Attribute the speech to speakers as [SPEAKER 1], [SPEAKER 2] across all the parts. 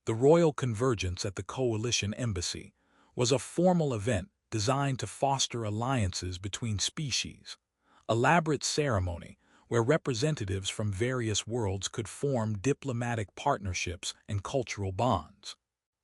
[SPEAKER 1] The royal convergence at the coalition embassy was a formal event designed to foster alliances between species, elaborate ceremony where representatives from various worlds could form diplomatic partnerships and cultural bonds.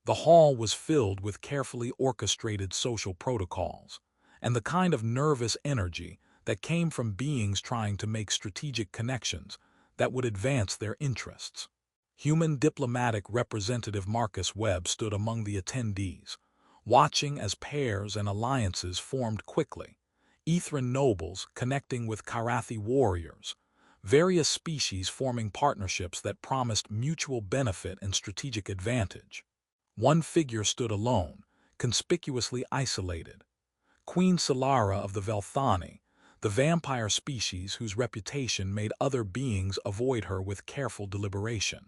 [SPEAKER 1] The hall was filled with carefully orchestrated social protocols, and the kind of nervous energy that came from beings trying to make strategic connections that would advance their interests. Human diplomatic representative Marcus Webb stood among the attendees, watching as pairs and alliances formed quickly. Ethran nobles connecting with Karathi warriors, various species forming partnerships that promised mutual benefit and strategic advantage. One figure stood alone, conspicuously isolated. Queen Solara of the Velthani, the vampire species whose reputation made other beings avoid her with careful deliberation.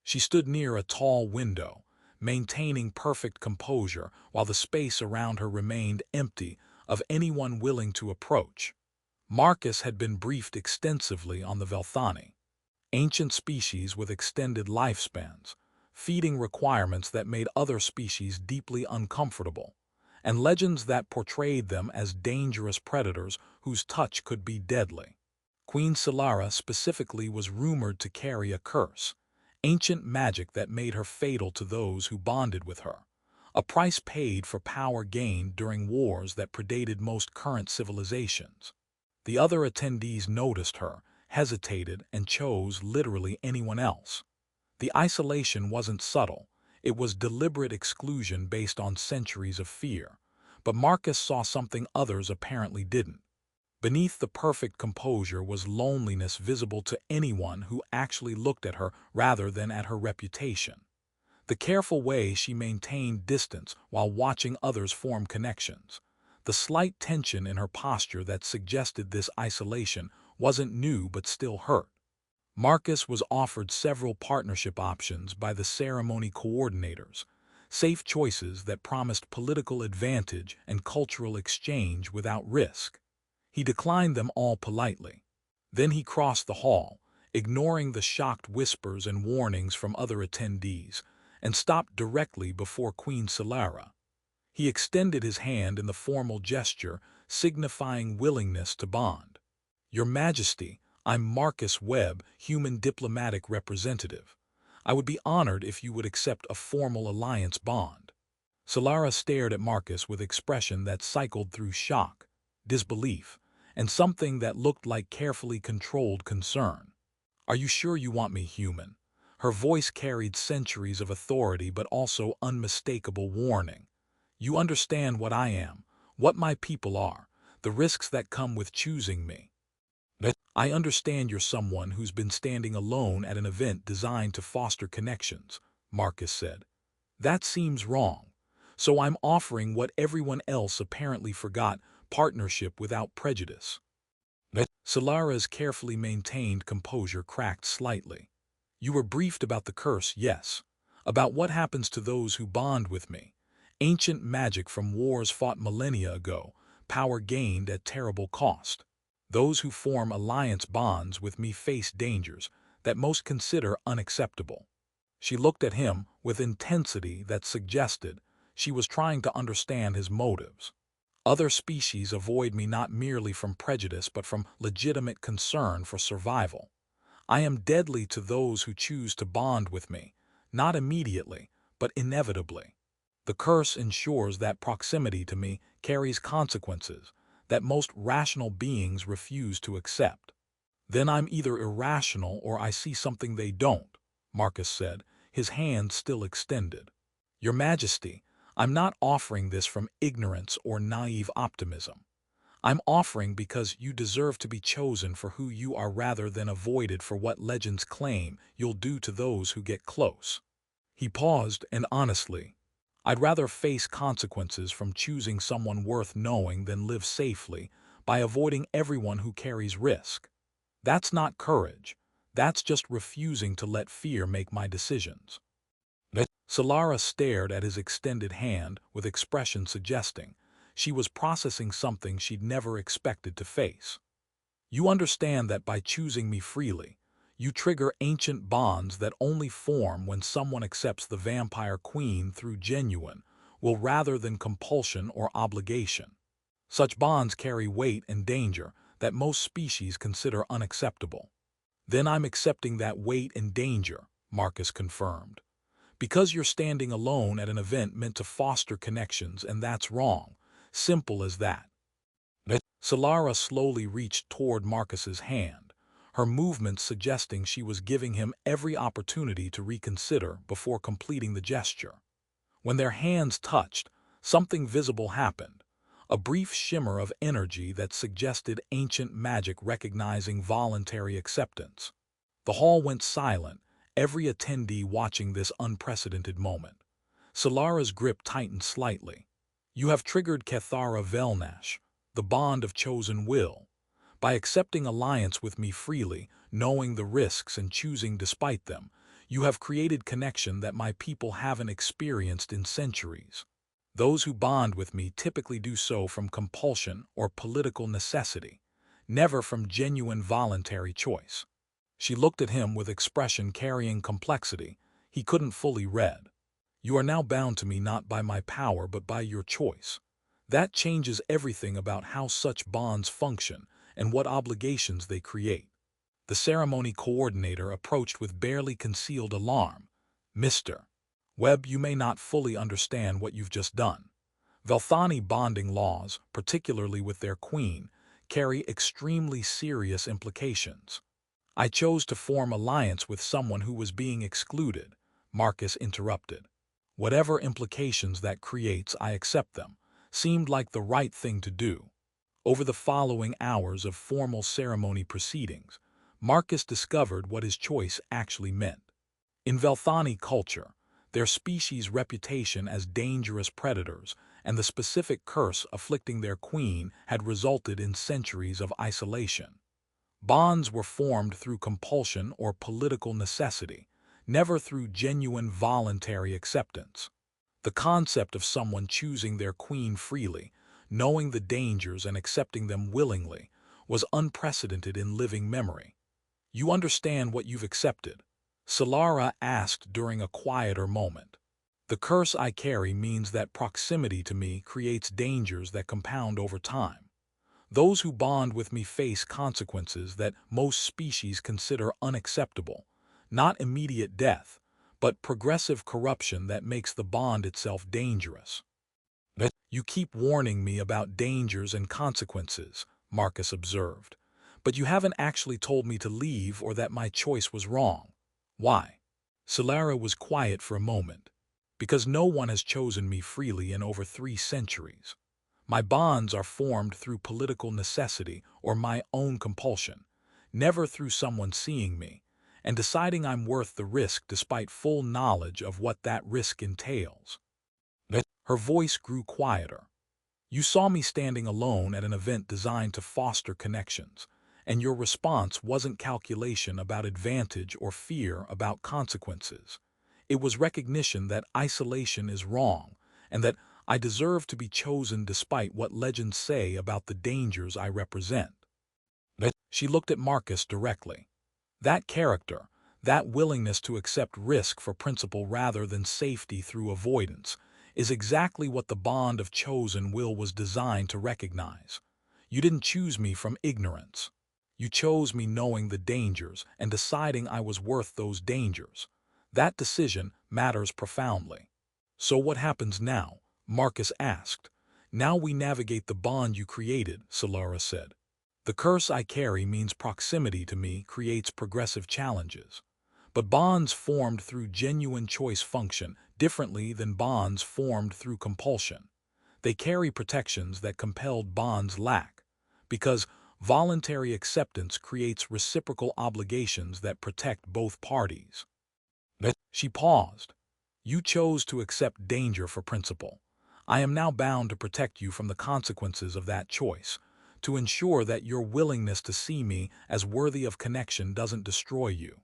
[SPEAKER 1] She stood near a tall window, maintaining perfect composure while the space around her remained empty of anyone willing to approach. Marcus had been briefed extensively on the Velthani, ancient species with extended lifespans, feeding requirements that made other species deeply uncomfortable, and legends that portrayed them as dangerous predators whose touch could be deadly. Queen Solara specifically was rumored to carry a curse, ancient magic that made her fatal to those who bonded with her, a price paid for power gained during wars that predated most current civilizations. The other attendees noticed her, hesitated, and chose literally anyone else. The isolation wasn't subtle, it was deliberate exclusion based on centuries of fear, but Marcus saw something others apparently didn't. Beneath the perfect composure was loneliness visible to anyone who actually looked at her rather than at her reputation. The careful way she maintained distance while watching others form connections, the slight tension in her posture that suggested this isolation wasn't new but still hurt. Marcus was offered several partnership options by the ceremony coordinators, safe choices that promised political advantage and cultural exchange without risk. He declined them all politely. Then he crossed the hall, ignoring the shocked whispers and warnings from other attendees, and stopped directly before Queen Solara. He extended his hand in the formal gesture, signifying willingness to bond. "Your Majesty, I'm Marcus Webb, human diplomatic representative. I would be honored if you would accept a formal alliance bond." Solara stared at Marcus with expression that cycled through shock, disbelief, and something that looked like carefully controlled concern. "Are you sure you want me, human?" Her voice carried centuries of authority but also unmistakable warning. "You understand what I am, what my people are, the risks that come with choosing me." "I understand you're someone who's been standing alone at an event designed to foster connections," Marcus said. "That seems wrong. So I'm offering what everyone else apparently forgot, partnership without prejudice." Solara's carefully maintained composure cracked slightly. "You were briefed about the curse, yes. About what happens to those who bond with me. Ancient magic from wars fought millennia ago, power gained at terrible cost. Those who form alliance bonds with me face dangers that most consider unacceptable." She looked at him with intensity that suggested she was trying to understand his motives. "Other species avoid me not merely from prejudice but from legitimate concern for survival. I am deadly to those who choose to bond with me, not immediately, but inevitably. The curse ensures that proximity to me carries consequences that most rational beings refuse to accept." "Then I'm either irrational or I see something they don't," Marcus said, his hand still extended. "Your Majesty, I'm not offering this from ignorance or naive optimism. I'm offering because you deserve to be chosen for who you are rather than avoided for what legends claim you'll do to those who get close." He paused, and honestly, "I'd rather face consequences from choosing someone worth knowing than live safely by avoiding everyone who carries risk. That's not courage. That's just refusing to let fear make my decisions." Solara stared at his extended hand with expression suggesting she was processing something she'd never expected to face. "You understand that by choosing me freely, You trigger ancient bonds that only form when someone accepts the vampire queen through genuine will rather than compulsion or obligation. Such bonds carry weight and danger that most species consider unacceptable. Then I'm accepting that weight and danger, Marcus confirmed. Because you're standing alone at an event meant to foster connections, and that's wrong. Simple as that. Solara slowly reached toward Marcus's hand, her movements suggesting she was giving him every opportunity to reconsider before completing the gesture. When their hands touched, something visible happened, a brief shimmer of energy that suggested ancient magic recognizing voluntary acceptance. The hall went silent, every attendee watching this unprecedented moment. Solara's grip tightened slightly. You have triggered Kethara Velnash, the bond of chosen will. By accepting alliance with me freely, knowing the risks and choosing despite them, you have created connection that my people haven't experienced in centuries. Those who bond with me typically do so from compulsion or political necessity, never from genuine voluntary choice. She looked at him with expression carrying complexity he couldn't fully read. You are now bound to me not by my power but by your choice. That changes everything about how such bonds function and what obligations they create. The ceremony coordinator approached with barely concealed alarm. Mr. Webb, you may not fully understand what you've just done. Velthani bonding laws, particularly with their queen, carry extremely serious implications. I chose to form alliance with someone who was being excluded, Marcus interrupted. Whatever implications that creates, I accept them. Seemed like the right thing to do. Over the following hours of formal ceremony proceedings, Marcus discovered what his choice actually meant. In Velthani culture, their species' reputation as dangerous predators and the specific curse afflicting their queen had resulted in centuries of isolation. Bonds were formed through compulsion or political necessity, never through genuine voluntary acceptance. The concept of someone choosing their queen freely, knowing the dangers and accepting them willingly, was unprecedented in living memory. You understand what you've accepted? Solara asked during a quieter moment. The curse I carry means that proximity to me creates dangers that compound over time. Those who bond with me face consequences that most species consider unacceptable, not immediate death, but progressive corruption that makes the bond itself dangerous. You keep warning me about dangers and consequences, Marcus observed, but you haven't actually told me to leave or that my choice was wrong. Why? Solara was quiet for a moment. Because no one has chosen me freely in over 3 centuries. My bonds are formed through political necessity or my own compulsion, never through someone seeing me and deciding I'm worth the risk despite full knowledge of what that risk entails. Her voice grew quieter. You saw me standing alone at an event designed to foster connections, and your response wasn't calculation about advantage or fear about consequences. It was recognition that isolation is wrong, and that I deserve to be chosen despite what legends say about the dangers I represent. She looked at Marcus directly. That character, that willingness to accept risk for principle rather than safety through avoidance, is exactly what the bond of chosen will was designed to recognize. You didn't choose me from ignorance. You chose me knowing the dangers and deciding I was worth those dangers. That decision matters profoundly. So what happens now? Marcus asked. Now we navigate the bond you created, Solara said. The curse I carry means proximity to me creates progressive challenges. But bonds formed through genuine choice function differently than bonds formed through compulsion. They carry protections that compelled bonds lack, because voluntary acceptance creates reciprocal obligations that protect both parties. She paused. You chose to accept danger for principle. I am now bound to protect you from the consequences of that choice, to ensure that your willingness to see me as worthy of connection doesn't destroy you.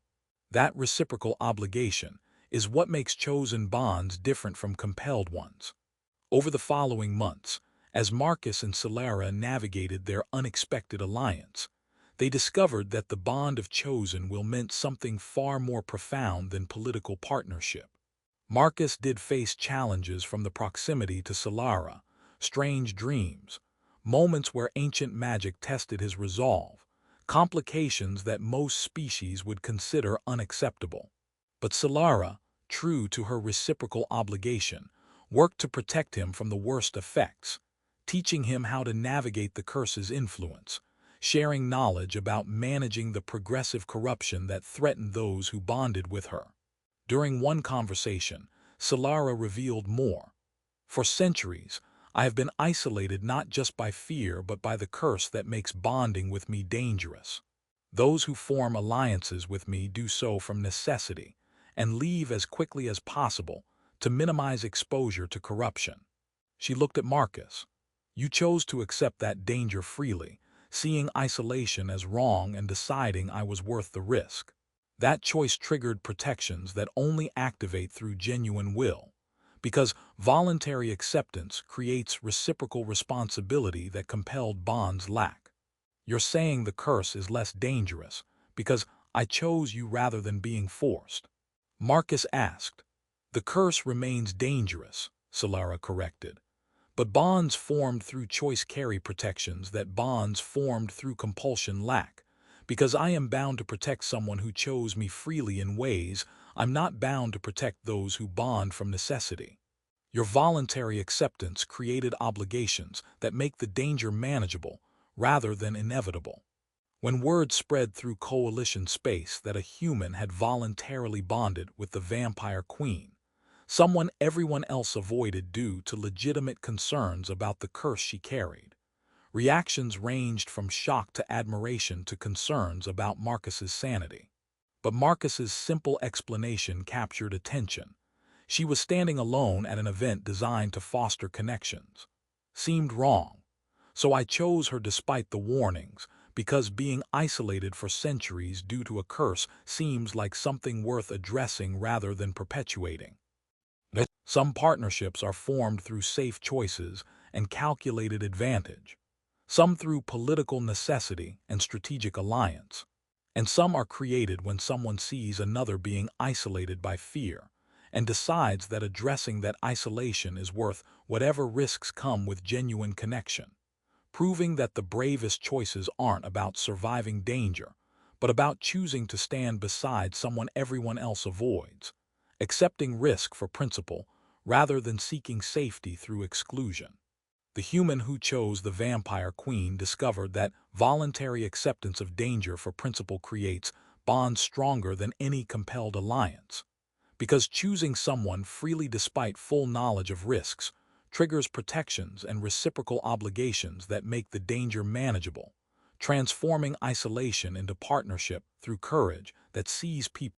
[SPEAKER 1] That reciprocal obligation is what makes chosen bonds different from compelled ones. Over the following months, as Marcus and Solara navigated their unexpected alliance, they discovered that the bond of chosen will meant something far more profound than political partnership. Marcus did face challenges from the proximity to Solara, strange dreams, moments where ancient magic tested his resolve, complications that most species would consider unacceptable. But Solara, true to her reciprocal obligation, worked to protect him from the worst effects, teaching him how to navigate the curse's influence, sharing knowledge about managing the progressive corruption that threatened those who bonded with her. During one conversation, Solara revealed more. For centuries, I have been isolated not just by fear but by the curse that makes bonding with me dangerous. Those who form alliances with me do so from necessity and leave as quickly as possible to minimize exposure to corruption. She looked at Marcus. You chose to accept that danger freely, seeing isolation as wrong and deciding I was worth the risk. That choice triggered protections that only activate through genuine will, because voluntary acceptance creates reciprocal responsibility that compelled bonds lack. You're saying the curse is less dangerous because I chose you rather than being forced. Marcus asked. The curse remains dangerous, Solara corrected. But bonds formed through choice carry protections that bonds formed through compulsion lack. Because I am bound to protect someone who chose me freely in ways, I'm not bound to protect those who bond from necessity. Your voluntary acceptance created obligations that make the danger manageable rather than inevitable. When word spread through coalition space that a human had voluntarily bonded with the vampire queen, someone everyone else avoided due to legitimate concerns about the curse she carried, reactions ranged from shock to admiration to concerns about Marcus's sanity. But Marcus's simple explanation captured attention. She was standing alone at an event designed to foster connections. Seemed wrong. So I chose her despite the warnings, because being isolated for centuries due to a curse seems like something worth addressing rather than perpetuating. Some partnerships are formed through safe choices and calculated advantage, some through political necessity and strategic alliance, and some are created when someone sees another being isolated by fear and decides that addressing that isolation is worth whatever risks come with genuine connection, proving that the bravest choices aren't about surviving danger, but about choosing to stand beside someone everyone else avoids, accepting risk for principle rather than seeking safety through exclusion. The human who chose the vampire queen discovered that voluntary acceptance of danger for principle creates bonds stronger than any compelled alliance, because choosing someone freely despite full knowledge of risks triggers protections and reciprocal obligations that make the danger manageable, transforming isolation into partnership through courage that sees people